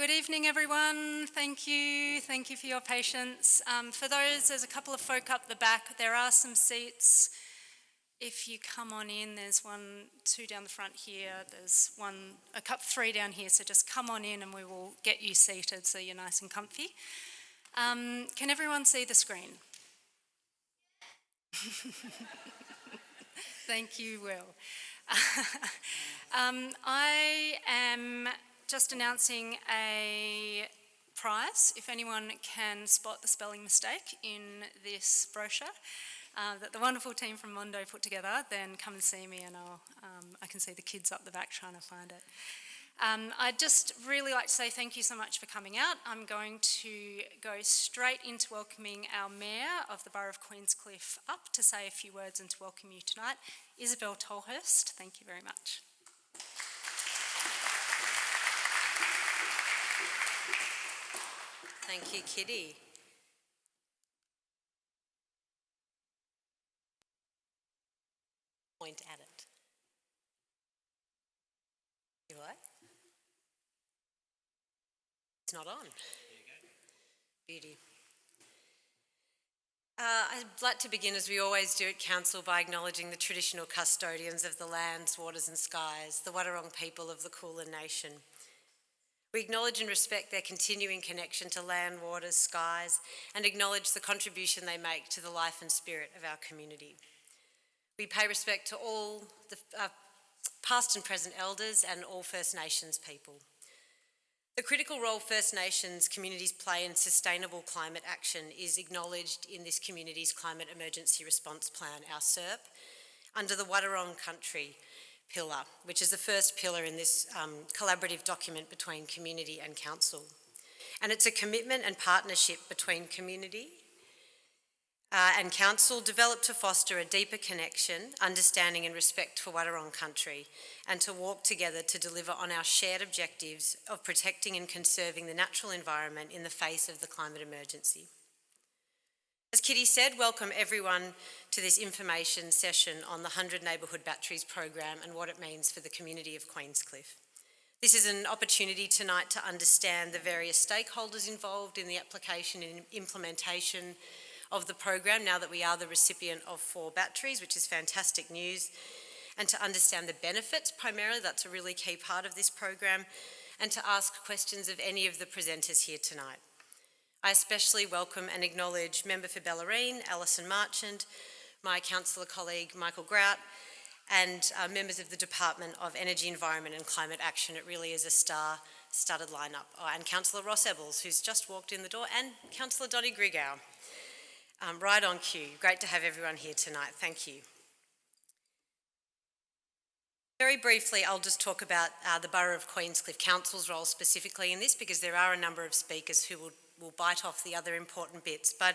Good evening, everyone. Thank you for your patience. For those, there's a couple of folk up the back. There are some seats. If you come on in, there's two down the front here. There's three down here, so just come on in and we will get you seated so you're nice and comfy. Can everyone see the screen? Thank you, Will. I am just announcing a prize. If anyone can spot the spelling mistake in this brochure that the wonderful team from Mondo put together, then come and see me and I can see the kids up the back trying to find it. I'd just really like to say thank you so much for coming out. I'm going to go straight into welcoming our Mayor of the Borough of Queenscliff up to say a few words and to welcome you tonight. Isabel Tolhurst, thank you very much. Thank you, Kitty. Point at it. You what? It's not on. There you go. Beauty. I'd like to begin, as we always do at Council, by acknowledging the traditional custodians of the lands, waters and skies, the Wadawurrung people of the Kulin Nation. We acknowledge and respect their continuing connection to land, waters, skies, and acknowledge the contribution they make to the life and spirit of our community. We pay respect to all the past and present elders and all First Nations people. The critical role First Nations communities play in sustainable climate action is acknowledged in this community's Climate Emergency Response Plan, our CERP, under the Wadawurrung Country pillar, which is the first pillar in this collaborative document between community and council. And it's a commitment and partnership between community and council developed to foster a deeper connection, understanding and respect for Wadawurrung Country, and to walk together to deliver on our shared objectives of protecting and conserving the natural environment in the face of the climate emergency. As Kitty said, welcome everyone to this information session on the 100 Neighbourhood Batteries program and what it means for the community of Queenscliff. This is an opportunity tonight to understand the various stakeholders involved in the application and implementation of the program now that we are the recipient of 4 batteries, which is fantastic news, and to understand the benefits primarily. That's a really key part of this program, and to ask questions of any of the presenters here tonight. I especially welcome and acknowledge Member for Bellarine, Alison Marchand, my councillor colleague Michael Grout, and members of the Department of Energy, Environment and Climate Action. It really is a star-studded lineup. And Councillor Ross Ebbels, who's just walked in the door, and Councillor Dottie Grigow. Right on cue. Great to have everyone here tonight. Thank you. Very briefly, I'll just talk about the Borough of Queenscliff Council's role specifically in this, because there are a number of speakers who will bite off the other important bits. But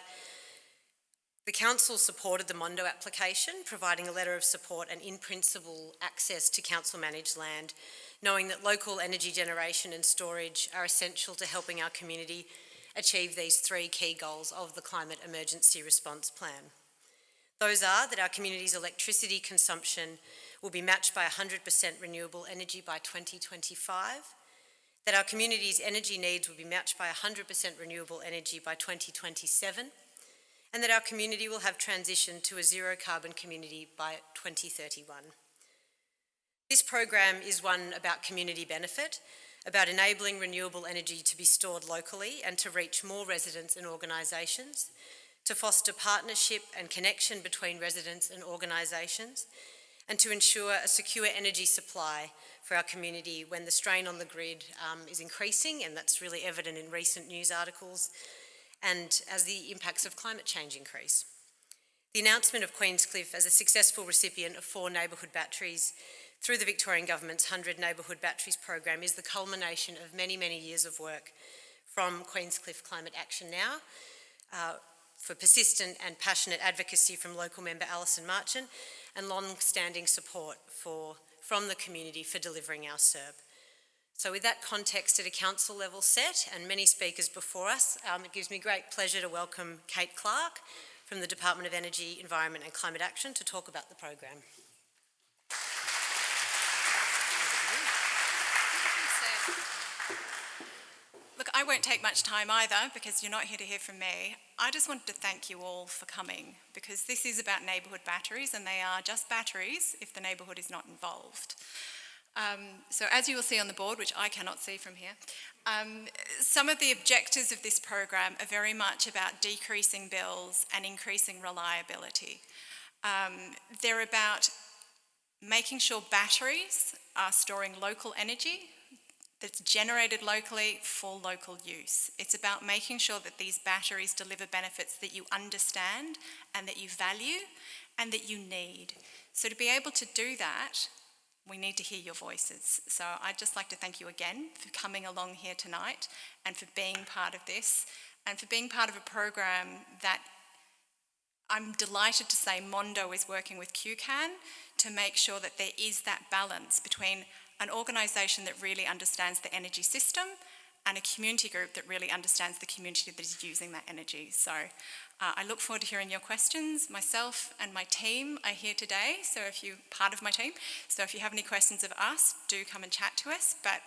the council supported the Mondo application, providing a letter of support and in principle access to council managed land, knowing that local energy generation and storage are essential to helping our community achieve these 3 key goals of the Climate Emergency Response Plan. Those are that our community's electricity consumption will be matched by 100% renewable energy by 2025, that our community's energy needs will be matched by 100% renewable energy by 2027, and that our community will have transitioned to a zero carbon community by 2031. This program is one about community benefit, about enabling renewable energy to be stored locally and to reach more residents and organisations, to foster partnership and connection between residents and organisations, and to ensure a secure energy supply for our community when the strain on the grid is increasing, and that's really evident in recent news articles, and as the impacts of climate change increase. The announcement of Queenscliff as a successful recipient of 4 neighbourhood batteries through the Victorian Government's 100 Neighbourhood Batteries program is the culmination of many, many years of work from Queenscliff Climate Action Now, for persistent and passionate advocacy from local member Alison Marchand, and long-standing support from the community for delivering our CERP. So with that context at a council level set and many speakers before us, it gives me great pleasure to welcome Kate Clark from the Department of Energy, Environment and Climate Action to talk about the program. I won't take much time either because you're not here to hear from me. I just wanted to thank you all for coming because this is about neighbourhood batteries and they are just batteries if the neighbourhood is not involved. So as you will see on the board, which I cannot see from here, some of the objectives of this program are very much about decreasing bills and increasing reliability. They're about making sure batteries are storing local energy that's generated locally for local use. It's about making sure that these batteries deliver benefits that you understand and that you value and that you need. So to be able to do that, we need to hear your voices. So I'd just like to thank you again for coming along here tonight and for being part of this and for being part of a program that I'm delighted to say Mondo is working with QCAN to make sure that there is that balance between an organisation that really understands the energy system and a community group that really understands the community that is using that energy. So I look forward to hearing your questions. Myself and my team are here today, so if you're part of my team, so if you have any questions of us, do come and chat to us. But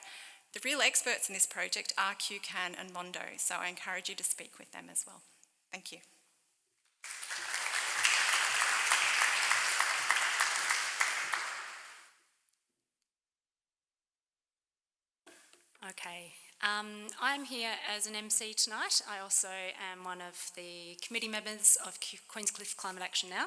the real experts in this project are QCAN and Mondo, so I encourage you to speak with them as well. Thank you. Okay, I'm here as an MC tonight. I also am one of the committee members of Queenscliff Climate Action Now.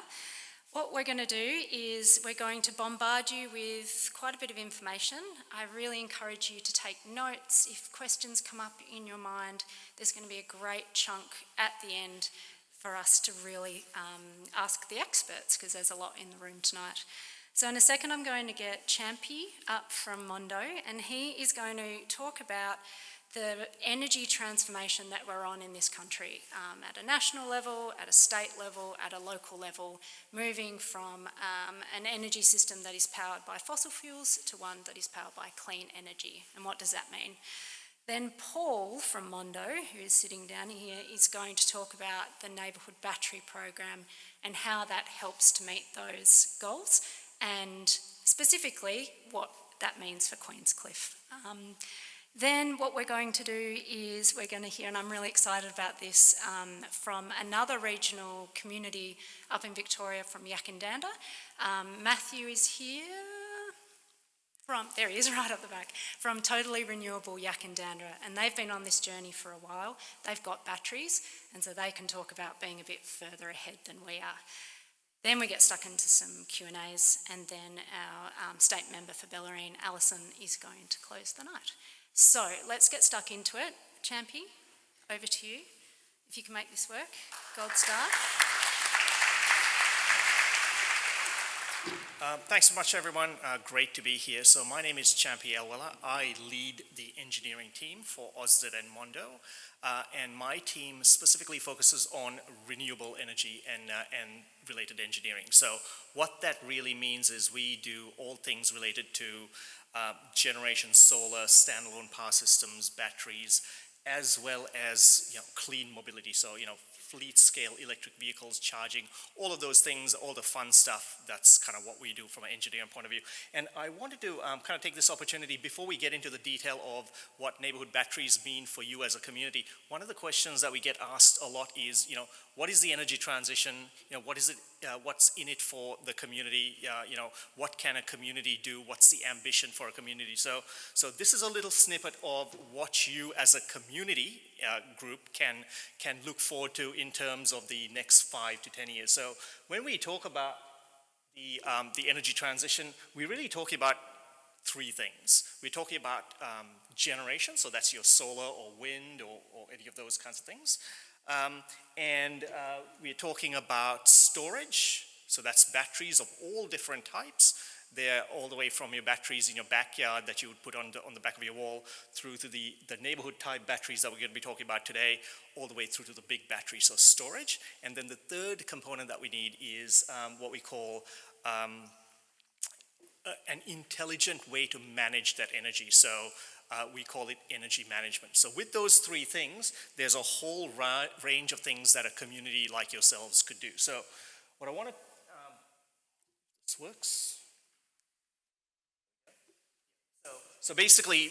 What we're going to do is we're going to bombard you with quite a bit of information. I really encourage you to take notes. If questions come up in your mind, there's going to be a great chunk at the end for us to really ask the experts, because there's a lot in the room tonight. So in a second I'm going to get Champy up from Mondo, and he is going to talk about the energy transformation that we're on in this country at a national level, at a state level, at a local level, moving from an energy system that is powered by fossil fuels to one that is powered by clean energy. And what does that mean? Then Paul from Mondo, who is sitting down here, is going to talk about the Neighbourhood Battery Program and how that helps to meet those goals, and specifically what that means for Queenscliff. Then what we're going to do is we're going to hear, and I'm really excited about this, from another regional community up in Victoria from Yakandanda. Matthew is here. There he is, right up the back, from Totally Renewable Yakandanda, and they've been on this journey for a while. They've got batteries, and so they can talk about being a bit further ahead than we are. Then we get stuck into some Q&As, and then our state member for Bellarine, Alison, is going to close the night. So let's get stuck into it. Champy, over to you. If you can make this work, gold star. Thanks so much, everyone. Great to be here. So my name is Champy Elwella. I lead the engineering team for Ausdit and Mondo, and my team specifically focuses on renewable energy and related engineering. So what that really means is we do all things related to generation, solar, standalone power systems, batteries, as well as clean mobility. So fleet scale electric vehicles, charging, all of those things, all the fun stuff. That's kind of what we do from an engineering point of view. And I wanted to kind of take this opportunity before we get into the detail of what neighborhood batteries mean for you as a community. One of the questions that we get asked a lot is, what is the energy transition? What is it? What's in it for the community? What can a community do? What's the ambition for a community? So this is a little snippet of what you as a community group can look forward to in terms of the next 5 to 10 years. So when we talk about the energy transition, we're really talking about three things. We're talking about generation, so that's your solar or wind or any of those kinds of things. And we're talking about storage, so that's batteries of all different types. They're all the way from your batteries in your backyard that you would put on the back of your wall, through to the neighborhood type batteries that we're going to be talking about today, all the way through to the big battery, so storage. And then the third component that we need is what we call an intelligent way to manage that energy. So we call it energy management. So with those three things, there's a whole range of things that a community like yourselves could do. So what I want to, this works. So basically,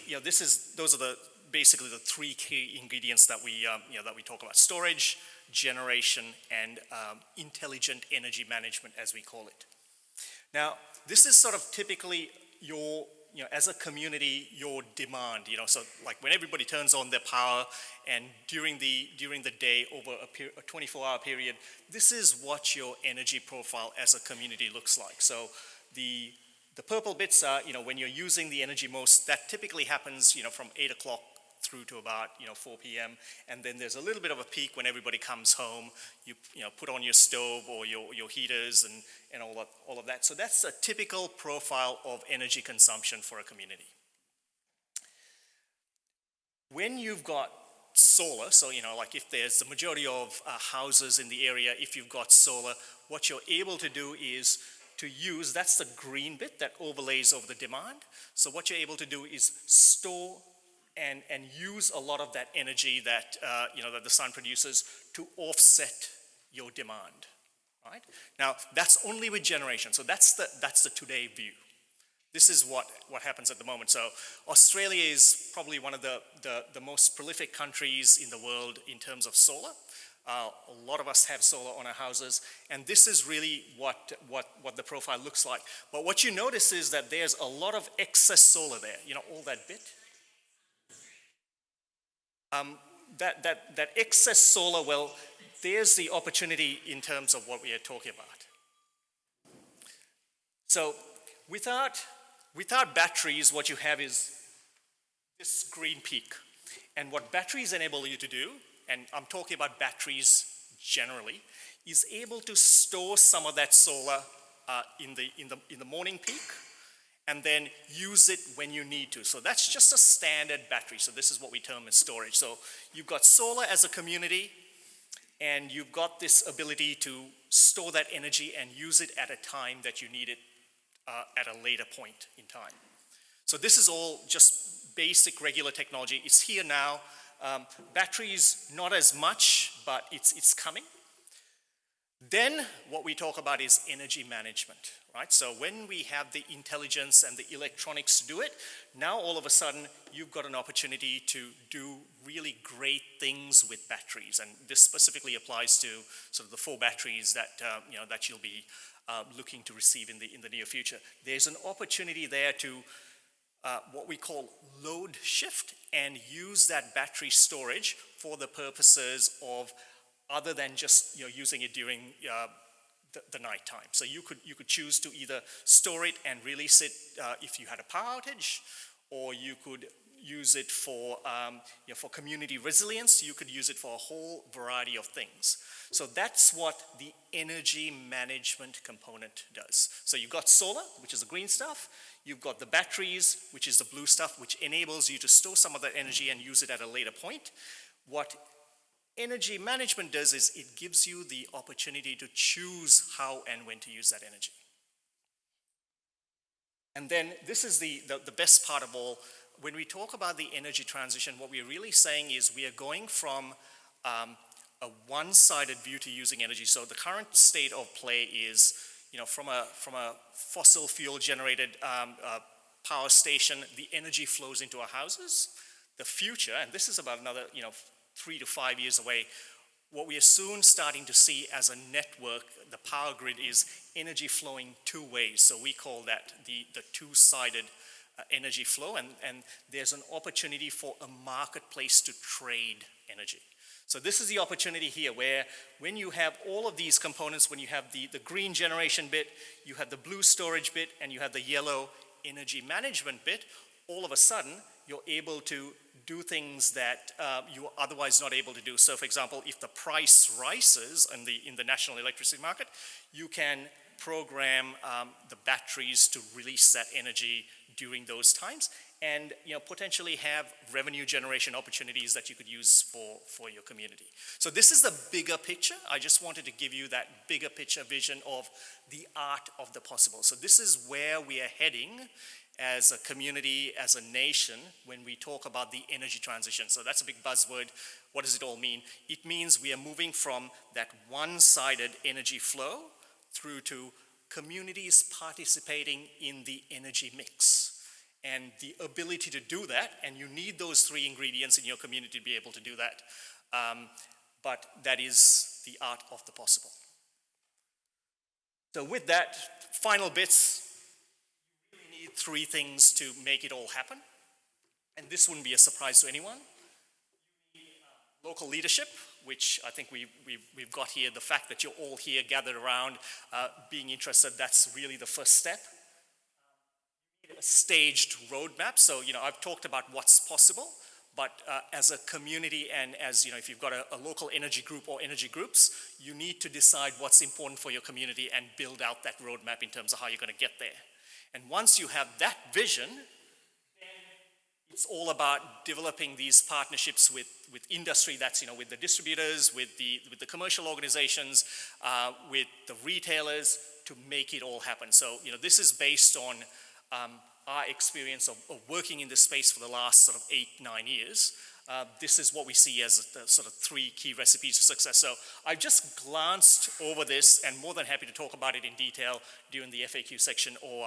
those are basically the three key ingredients that we that we talk about: storage, generation, and intelligent energy management, as we call it. Now, this is sort of typically your, as a community, your demand, so like when everybody turns on their power and during the day over a 24-hour period, this is what your energy profile as a community looks like. So the purple bits are, when you're using the energy most, that typically happens, from 8 o'clock through to about 4 p.m. And then there's a little bit of a peak when everybody comes home. You put on your stove or your heaters and all of that. So that's a typical profile of energy consumption for a community. When you've got solar, so like if there's the majority of houses in the area, if you've got solar, what you're able to do is to use, that's the green bit that overlays over the demand. So what you're able to do is store and use a lot of that energy that that the sun produces to offset your demand, right? Now that's only with generation. So that's the today view. This is what happens at the moment. So Australia is probably one of the most prolific countries in the world in terms of solar. A lot of us have solar on our houses, and this is really what the profile looks like. But what you notice is that there's a lot of excess solar there. All that bit. That excess solar, well, there's the opportunity in terms of what we are talking about. So without batteries, what you have is this green peak. And what batteries enable you to do, and I'm talking about batteries generally, is able to store some of that solar in the morning peak, and then use it when you need to. So that's just a standard battery. So this is what we term as storage. So you've got solar as a community, and you've got this ability to store that energy and use it at a time that you need it at a later point in time. So this is all just basic regular technology. It's here now. Batteries, not as much, but it's coming. Then what we talk about is energy management, right? So when we have the intelligence and the electronics to do it, now all of a sudden you've got an opportunity to do really great things with batteries. And this specifically applies to sort of the 4 batteries that that you'll be looking to receive in the near future. There's an opportunity there to what we call load shift and use that battery storage for the purposes of other than just using it during the night time. So you could choose to either store it and release it if you had a power outage, or you could use it for community resilience. You could use it for a whole variety of things. So that's what the energy management component does. So you've got solar, which is the green stuff. You've got the batteries, which is the blue stuff, which enables you to store some of that energy and use it at a later point. What energy management does is it gives you the opportunity to choose how and when to use that energy. And then this is the best part of all. When we talk about the energy transition, what we're really saying is we are going from a one-sided view to using energy. So the current state of play is, from a fossil fuel generated power station, the energy flows into our houses. The future, and this is about another 3 to 5 years away, what we are soon starting to see as a network, the power grid, is energy flowing 2 ways. So we call that the two-sided energy flow, and there's an opportunity for a marketplace to trade energy. So this is the opportunity here where when you have all of these components, when you have the green generation bit, you have the blue storage bit, and you have the yellow energy management bit, all of a sudden you're able to do things that you are otherwise not able to do. So for example, if the price rises in the national electricity market, you can program the batteries to release that energy during those times, and potentially have revenue generation opportunities that you could use for your community. So this is the bigger picture. I just wanted to give you that bigger picture vision of the art of the possible. So this is where we are heading as a community, as a nation, when we talk about the energy transition. So that's a big buzzword. What does it all mean? It means we are moving from that one-sided energy flow through to communities participating in the energy mix. and the ability to do that, and you need those three ingredients in your community to be able to do that. But that is the art of the possible. So with that, final bits, you really need three things to make it all happen. And this wouldn't be a surprise to anyone. You need local leadership, which I think we've got here. The fact that you're all here gathered around, being interested, that's really the first step. You need a staged roadmap. So, I've talked about what's possible, but as a community and as, if you've got a local energy group or energy groups, you need to decide what's important for your community and build out that roadmap in terms of how you're going to get there. And once you have that vision, it's all about developing these partnerships with industry, that's, with the distributors, with the commercial organizations, with the retailers, to make it all happen. So, this is based on our experience of working in this space for the last sort of 8-9 years. This is what we see as the sort of three key recipes for success. So I've just glanced over this and more than happy to talk about it in detail during the FAQ section or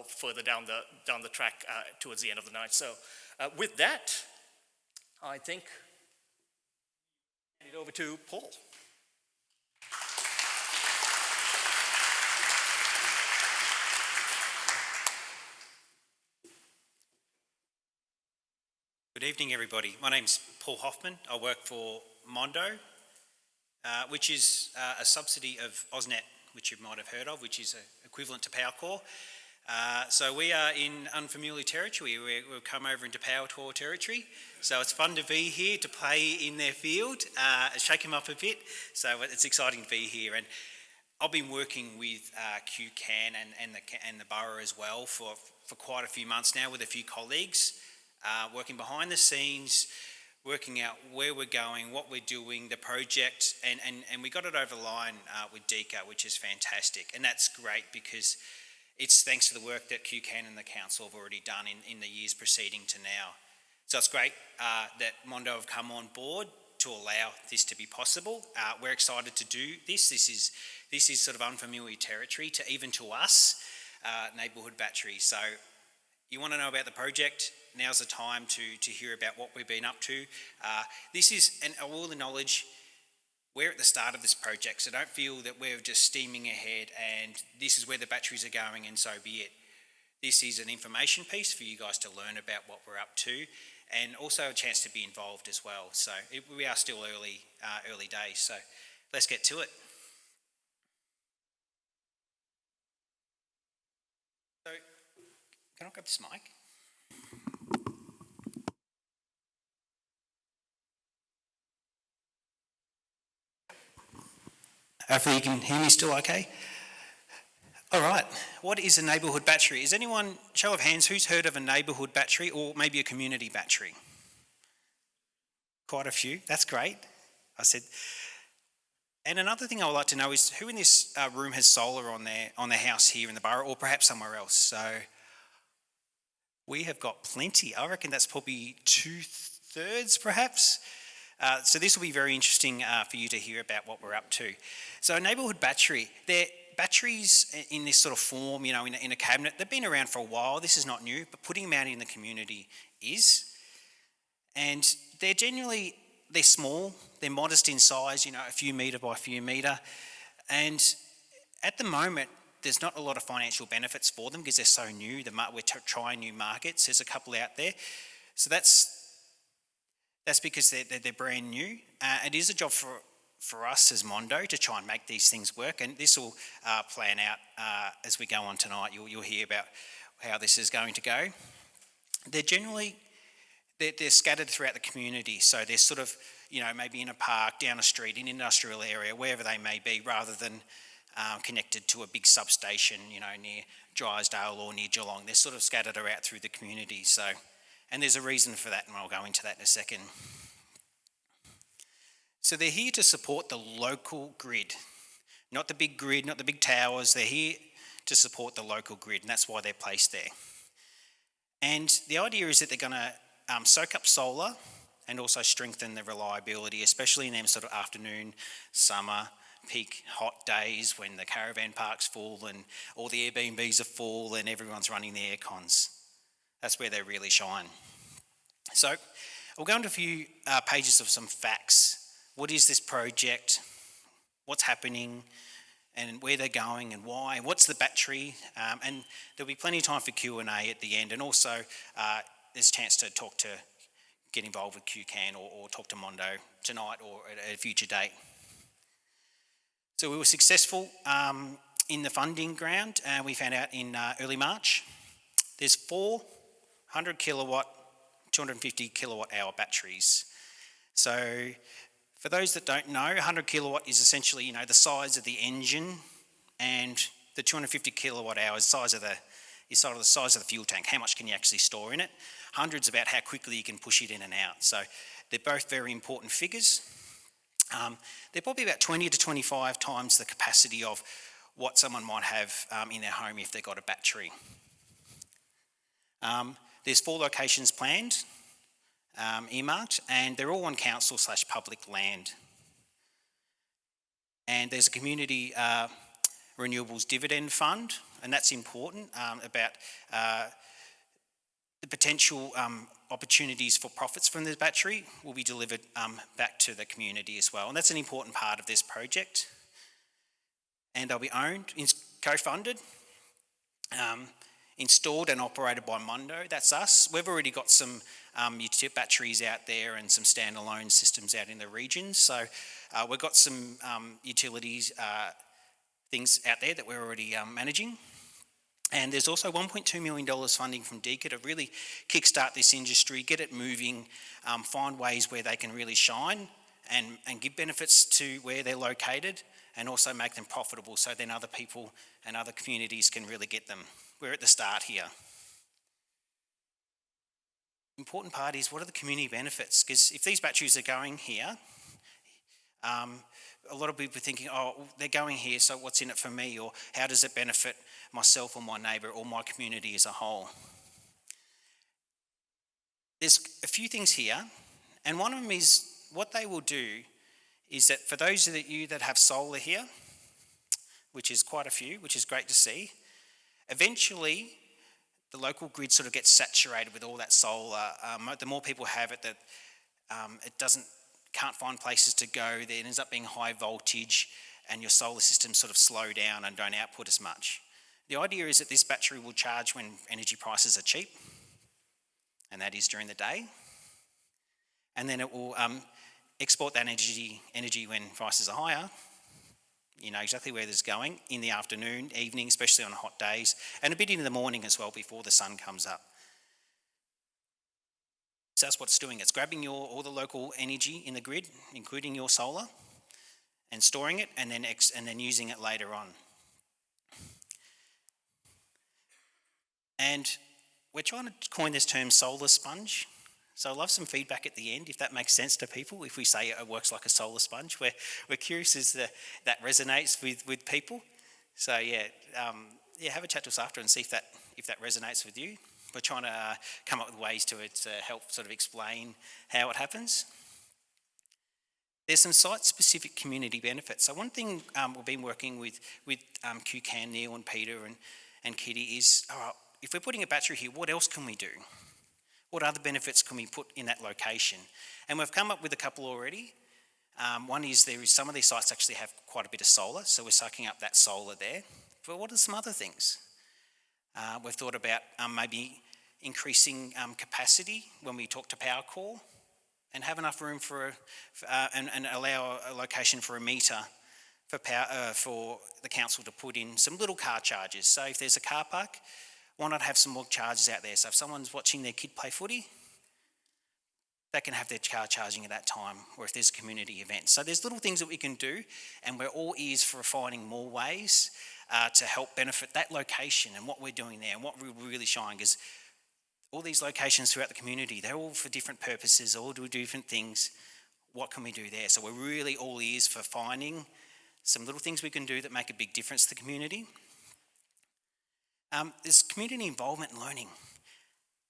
further down the track towards the end of the night. So with that, I think I'll hand it over to Paul. Good evening, everybody. My name's Paul Hoffman. I work for Mondo, which is a subsidy of AusNet, which you might have heard of, which is equivalent to Powercore. So we are in unfamiliar territory. We've come over into Powercore territory. So it's fun to be here, to play in their field, shake them up a bit. So it's exciting to be here. And I've been working with QCAN and the borough as well for quite a few months now with a few colleagues. Working behind the scenes, working out where we're going, what we're doing, the project, and we got it over the line with DECA, which is fantastic. And that's great because it's thanks to the work that QCAN and the council have already done in the years preceding to now. So it's great that Mondo have come on board to allow this to be possible. We're excited to do this. This is sort of unfamiliar territory even to us, Neighbourhood batteries. So you want to know about the project, now's the time to hear about what we've been up to. This is, and I will acknowledge, we're at the start of this project, so don't feel that we're just steaming ahead and this is where the batteries are going and so be it. This is an information piece for you guys to learn about what we're up to and also a chance to be involved as well. So we are still early days, so let's get to it. So, can I grab this mic? Hopefully you can hear me still okay. All right, what is a neighbourhood battery? Is anyone, show of hands, who's heard of a neighbourhood battery or maybe a community battery? Quite a few, that's great. I said, and another thing I would like to know is who in this room has solar on their house here in the borough or perhaps somewhere else? So we have got plenty. I reckon that's probably 2/3 perhaps. So this will be very interesting for you to hear about what we're up to. So a neighbourhood battery, they're batteries in this sort of form, in a cabinet. They've been around for a while. This is not new, but putting them out in the community is. And they're small, they're modest in size, a few metre by a few metre. And at the moment, there's not a lot of financial benefits for them because they're so new. We're trying new markets. There's a couple out there. So that's because they're brand new. It is a job for us as Mondo to try and make these things work, and this will plan out as we go on tonight. You'll hear about how this is going to go. They're scattered throughout the community, so they're sort of, maybe in a park, down a street, in an industrial area, wherever they may be, rather than connected to a big substation, near Drysdale or near Geelong. They're sort of scattered around through the community, so. And there's a reason for that, and I'll go into that in a second. So they're here to support the local grid, not the big grid, not the big towers. They're here to support the local grid, and that's why they're placed there. And the idea is that they're going to soak up solar and also strengthen the reliability, especially in them sort of afternoon, summer, peak hot days when the caravan park's full and all the Airbnbs are full and everyone's running the air cons. That's where they really shine. So we'll go into a few pages of some facts. What is this project? What's happening? And where they're going and why? What's the battery? And there'll be plenty of time for Q&A at the end. And also there's a chance to get involved with QCAN or talk to Mondo tonight or at a future date. So we were successful in the funding round. We found out in early March. There's 400 kilowatt, 250 kilowatt hour batteries. So for those that don't know, 100 kilowatt is essentially, the size of the engine, and the 250 kilowatt hours size of the size of the fuel tank. How much can you actually store in it? 100's about how quickly you can push it in and out. So they're both very important figures. They're probably about 20 to 25 times the capacity of what someone might have in their home if they've got a battery. There's 4 locations planned, earmarked, and they're all on council/public land. And there's a community renewables dividend fund, and that's important about the potential opportunities for profits from the battery will be delivered back to the community as well. And that's an important part of this project. And they'll be owned, co-funded, installed and operated by Mondo. That's us. We've already got some batteries out there and some standalone systems out in the region. So we've got some utilities things out there that we're already managing. And there's also $1.2 million funding from DECA to really kickstart this industry, get it moving, find ways where they can really shine and give benefits to where they're located, and also make them profitable so then other people and other communities can really get them. We're at the start here. Important part is, what are the community benefits? Because if these batteries are going here, a lot of people are thinking, oh, they're going here, so what's in it for me? Or how does it benefit myself or my neighbour or my community as a whole? There's a few things here, and one of them is what they will do is that for those of you that have solar here, which is quite a few, which is great to see, eventually the local grid sort of gets saturated with all that solar. The more people have it, that it can't find places to go. There ends up being high voltage, and your solar systems sort of slow down and don't output as much. The idea is that this battery will charge when energy prices are cheap, and that is during the day, and then it will export that energy when prices are higher. You know exactly where this is going, in the afternoon, evening, especially on hot days, and a bit in the morning as well before the sun comes up. So that's what it's doing. It's grabbing all the local energy in the grid, including your solar, and storing it, and then using it later on. And we're trying to coin this term solar sponge. So I'd love some feedback at the end, if that makes sense to people, if we say it works like a solar sponge. We're curious as that resonates with people. So have a chat to us after and see if that resonates with you. We're trying to come up with ways to help sort of explain how it happens. There's some site-specific community benefits. So one thing we've been working with QCAN, Neil and Peter and Kitty is, all right, if we're putting a battery here, what else can we do? What other benefits can we put in that location? And we've come up with a couple already. One is some of these sites actually have quite a bit of solar, so we're sucking up that solar there. But what are some other things? We've thought about maybe increasing capacity when we talk to Power Core, and have enough room and allow a location for a meter for the council to put in some little car chargers. So if there's a car park, why not have some more chargers out there? So if someone's watching their kid play footy, they can have their car charging at that time, or if there's a community event. So there's little things that we can do, and we're all ears for finding more ways to help benefit that location and what we're doing there and what we really shine, because all these locations throughout the community, they're all for different purposes, all do different things. What can we do there? So we're really all ears for finding some little things we can do that make a big difference to the community. There's community involvement and learning.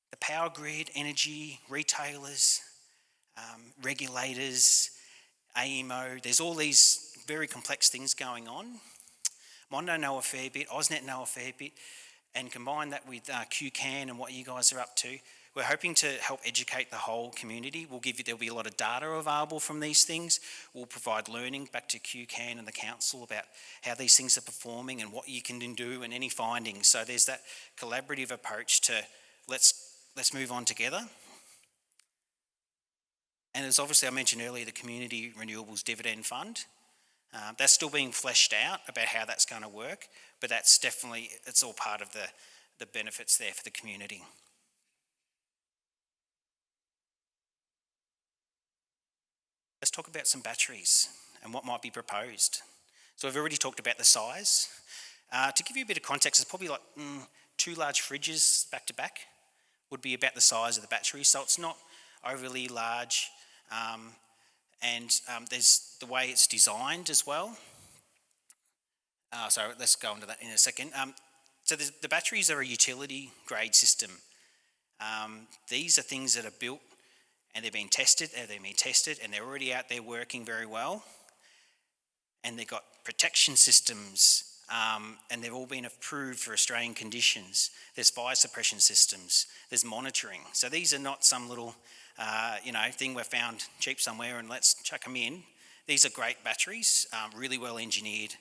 The power grid, energy, retailers, regulators, AEMO, there's all these very complex things going on. Mondo know a fair bit, AusNet know a fair bit, and combine that with QCAN and what you guys are up to, we're hoping to help educate the whole community. There'll be a lot of data available from these things. We'll provide learning back to QCAN and the council about how these things are performing and what you can do and any findings. So there's that collaborative approach to let's move on together. And as obviously I mentioned earlier, the Community Renewables Dividend Fund. That's still being fleshed out about how that's going to work, but that's definitely, it's all part of the benefits there for the community. Let's talk about some batteries and what might be proposed. So we've already talked about the size. To give you a bit of context, it's probably like 2 large fridges back to back would be about the size of the battery. So it's not overly large, and there's the way it's designed as well. So let's go into that in a second. So the batteries are a utility grade system. These are things that are built and they've been tested, and they're already out there working very well. And they've got protection systems, and they've all been approved for Australian conditions. There's fire suppression systems, there's monitoring. So these are not some little, thing we've found cheap somewhere and let's chuck them in. These are great batteries, really well engineered,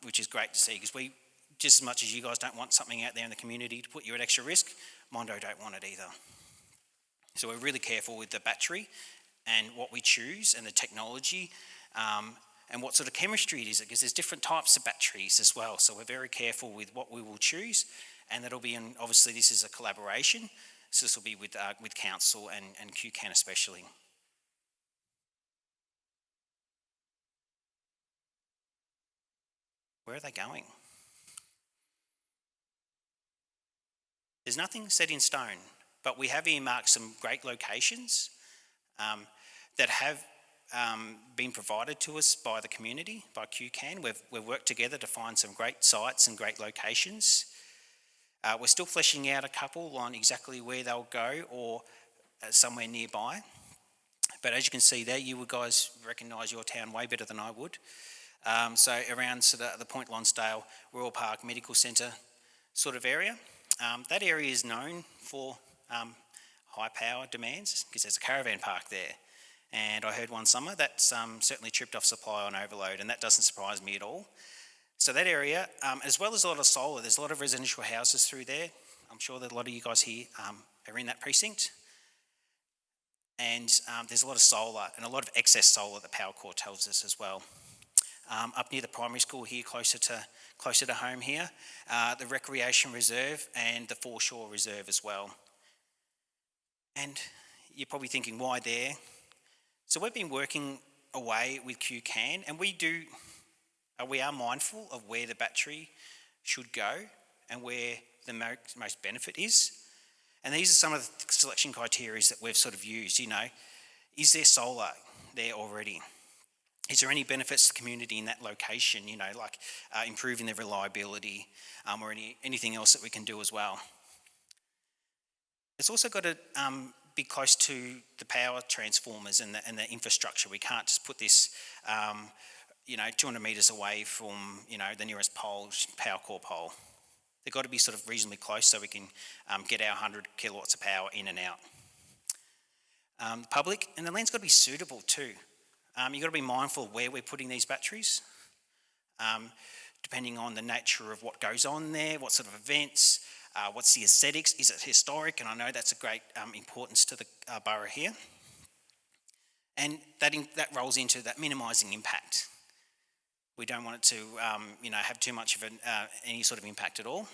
which is great to see, because we, just as much as you guys don't want something out there in the community to put you at extra risk, Mondo don't want it either. So we're really careful with the battery and what we choose and the technology, and what sort of chemistry it is, because there's different types of batteries as well. So we're very careful with what we will choose, and that'll be in, obviously this is a collaboration, so this will be with council and QCAN especially. Where are they going? There's nothing set in stone, but we have earmarked some great locations that have been provided to us by the community, by QCAN. We've worked together to find some great sites and great locations. We're still fleshing out a couple on exactly where they'll go or somewhere nearby. But as you can see there, you guys recognise your town way better than I would. So around sort of the Point Lonsdale Royal Park Medical Centre sort of area. That area is known for high power demands because there's a caravan park there. And I heard one summer that's certainly tripped off supply on overload, and that doesn't surprise me at all. So that area, as well as a lot of solar, there's a lot of residential houses through there. I'm sure that a lot of you guys here are in that precinct. And there's a lot of solar and a lot of excess solar that Power Core tells us as well. Up near the primary school here, closer to home here, the Recreation Reserve and the Foreshore Reserve as well. And you're probably thinking, why there? So we've been working away with QCAN, and we are mindful of where the battery should go and where the most benefit is. And these are some of the selection criteria that we've sort of used. Is there solar there already? Is there any benefits to the community in that location, like improving the reliability or anything else that we can do as well? It's also got to be close to the power transformers and the infrastructure. We can't just put this, 200 metres away from, the nearest pole, Power Core pole. They've got to be sort of reasonably close so we can get our 100 kilowatts of power in and out. The public, and the land's got to be suitable too. You've got to be mindful of where we're putting these batteries, depending on the nature of what goes on there, what sort of events, what's the aesthetics, is it historic? And I know that's a great importance to the borough here. And that rolls into that minimising impact. We don't want it to have too much of any sort of impact at all.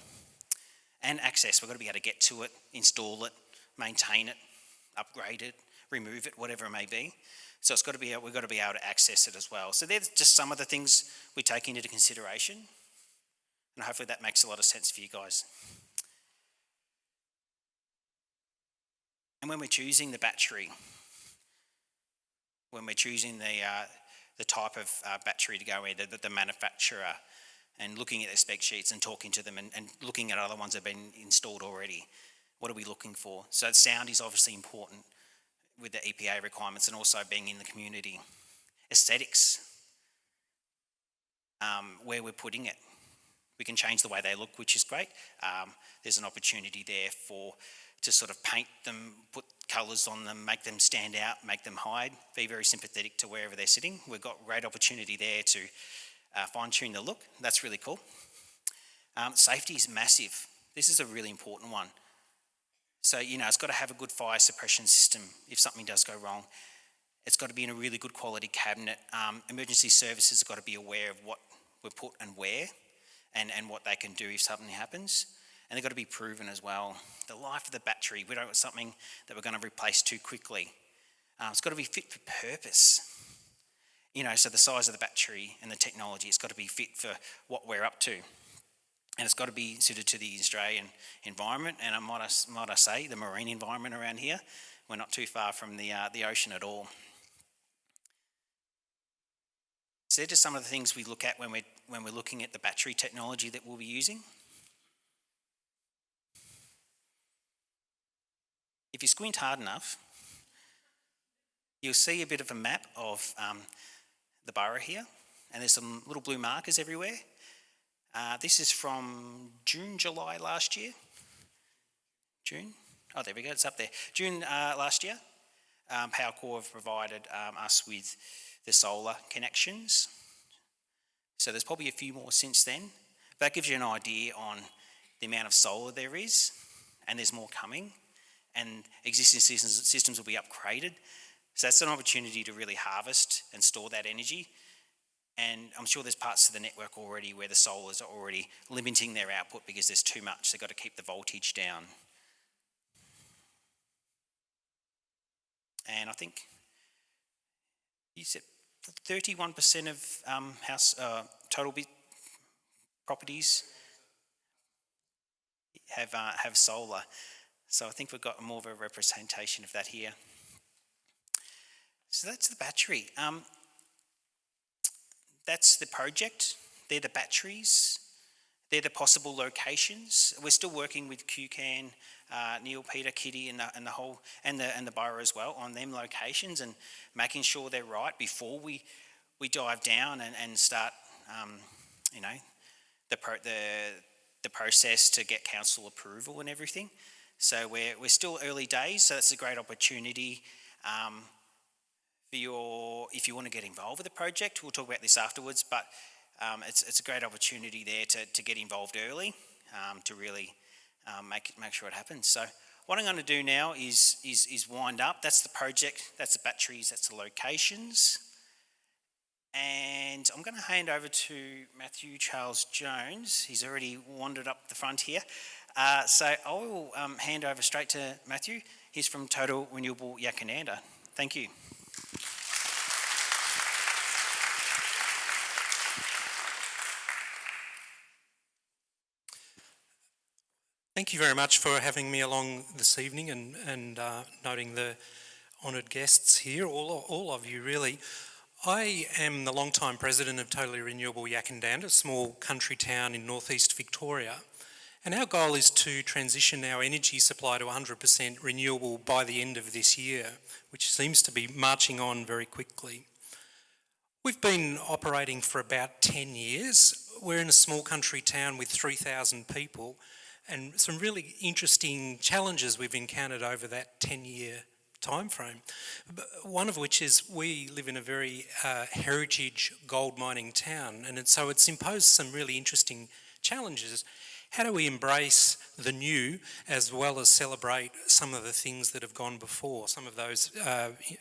And access, we've got to be able to get to it, install it, maintain it, upgrade it, remove it, whatever it may be. So we've got to be able to access it as well. So there's just some of the things we take into consideration, and hopefully that makes a lot of sense for you guys. And when we're choosing the battery, when we're choosing the type of battery to go in, the manufacturer, and looking at their spec sheets and talking to them and looking at other ones that have been installed already, what are we looking for? So sound is obviously important with the EPA requirements and also being in the community. Aesthetics, where we're putting it. we can change the way they look, which is great. There's an opportunity there to sort of paint them, put colours on them, make them stand out, make them hide, be very sympathetic to wherever they're sitting. We've got great opportunity there to fine-tune the look. That's really cool. Safety is massive. This is a really important one. So, it's got to have a good fire suppression system if something does go wrong. It's got to be in a really good quality cabinet. Emergency services have got to be aware of what we're put and where and what they can do if something happens. And they've got to be proven as well. The life of the battery, we don't want something that we're going to replace too quickly. It's got to be fit for purpose. So the size of the battery and the technology, it's got to be fit for what we're up to. And it's got to be suited to the Australian environment, and might I say, the marine environment around here. We're not too far from the ocean at all. So they're just some of the things we look at when we're looking at the battery technology that we'll be using. If you squint hard enough, you'll see a bit of a map of the borough here, and there's some little blue markers everywhere. This is from June, July last year. June? Oh, there we go, it's up there. June last year, Powercore have provided us with the solar connections. So there's probably a few more since then. That gives you an idea on the amount of solar there is, and there's more coming, and existing systems will be upgraded. So that's an opportunity to really harvest and store that energy. And I'm sure there's parts of the network already where the solars are already limiting their output because there's too much. They've got to keep the voltage down. And I think you said 31% of total properties have solar. So I think we've got more of a representation of that here. So that's the battery. That's the project. They're the batteries. They're the possible locations. We're still working with QCAN, Neil, Peter, Kitty, and the borough as well on them locations and making sure they're right before we dive down and start, the process to get council approval and everything. So we're still early days. So that's a great opportunity. If you want to get involved with the project, we'll talk about this afterwards, but it's a great opportunity there to get involved early to really make sure it happens. So what I'm going to do now is wind up. That's the project, that's the batteries, that's the locations. And I'm going to hand over to Matthew Charles Jones. He's already wandered up the front here. So I will hand over straight to Matthew. He's from Total Renewable Yakananda. Thank you. Thank you very much for having me along this evening and noting the honoured guests here, all of you really. I am the long-time president of Totally Renewable Yakandanda, a small country town in northeast Victoria. And our goal is to transition our energy supply to 100% renewable by the end of this year, which seems to be marching on very quickly. We've been operating for about 10 years. We're in a small country town with 3,000 people, and some really interesting challenges we've encountered over that 10-year time frame. One of which is we live in a very heritage gold mining town, and so it's imposed some really interesting challenges. How do we embrace the new as well as celebrate some of the things that have gone before, some of those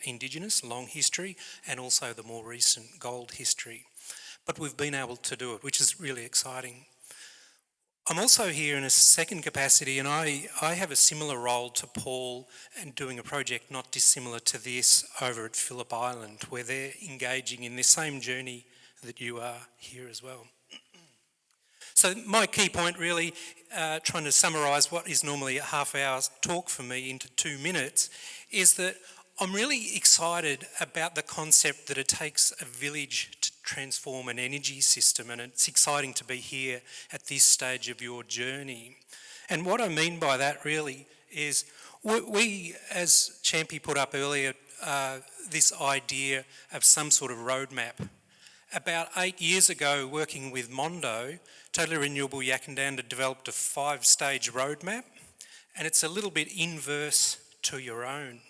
Indigenous, long history, and also the more recent gold history? But we've been able to do it, which is really exciting. I'm also here in a second capacity, and I have a similar role to Paul and doing a project not dissimilar to this over at Phillip Island, where they're engaging in the same journey that you are here as well. So my key point really, trying to summarise what is normally a half-hour talk for me into 2 minutes, is that I'm really excited about the concept that it takes a village to transform an energy system, and it's exciting to be here at this stage of your journey. And what I mean by that really is we as Champy put up earlier, this idea of some sort of roadmap. About 8 years ago, working with Mondo, Totally Renewable Yakandanda developed a 5-stage roadmap, and it's a little bit inverse to your own.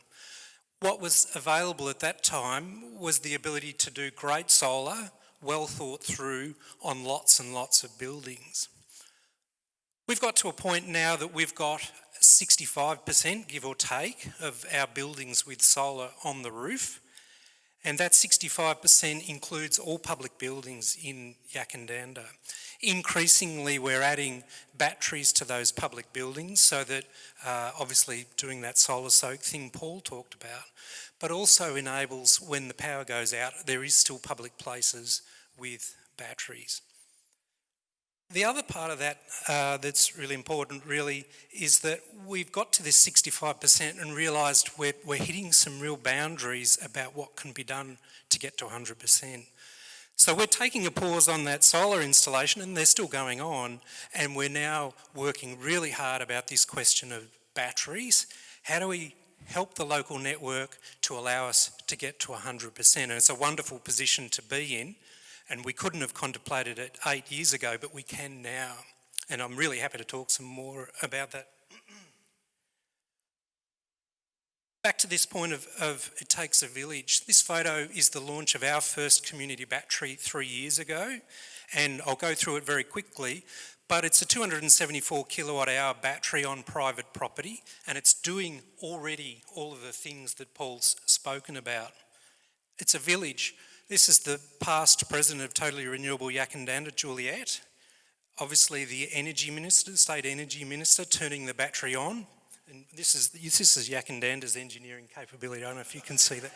What was available at that time was the ability to do great solar, well thought through, on lots and lots of buildings. We've got to a point now that we've got 65%, give or take, of our buildings with solar on the roof. And that 65% includes all public buildings in Yakandanda. Increasingly, we're adding batteries to those public buildings so that obviously doing that solar soak thing Paul talked about, but also enables when the power goes out, there is still public places with batteries. The other part of that that's really important really is that we've got to this 65% and realised we're hitting some real boundaries about what can be done to get to 100%. So we're taking a pause on that solar installation, and they're still going on, and we're now working really hard about this question of batteries. How do we help the local network to allow us to get to 100%? And it's a wonderful position to be in. And we couldn't have contemplated it 8 years ago, but we can now. And I'm really happy to talk some more about that. Back to this point of it takes a village. This photo is the launch of our first community battery 3 years ago. And I'll go through it very quickly. But it's a 274 kilowatt hour battery on private property. And it's doing already all of the things that Paul's spoken about. It's a village. This is the past president of Totally Renewable Yakandanda, Juliet. Obviously the energy minister, the state energy minister, turning the battery on. And this is Yakandanda's engineering capability. I don't know if you can see that.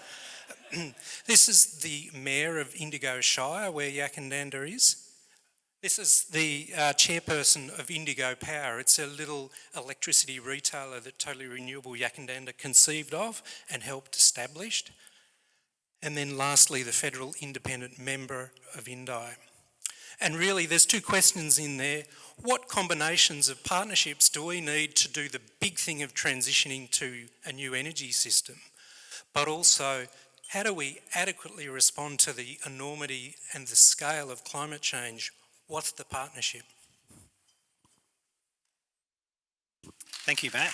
This is the mayor of Indigo Shire, where Yakandanda is. This is the chairperson of Indigo Power. It's a little electricity retailer that Totally Renewable Yakandanda conceived of and helped establish. And then lastly, the federal independent member of Indi. And really, there's two questions in there. What combinations of partnerships do we need to do the big thing of transitioning to a new energy system? But also, how do we adequately respond to the enormity and the scale of climate change? What's the partnership? Thank you, Matt.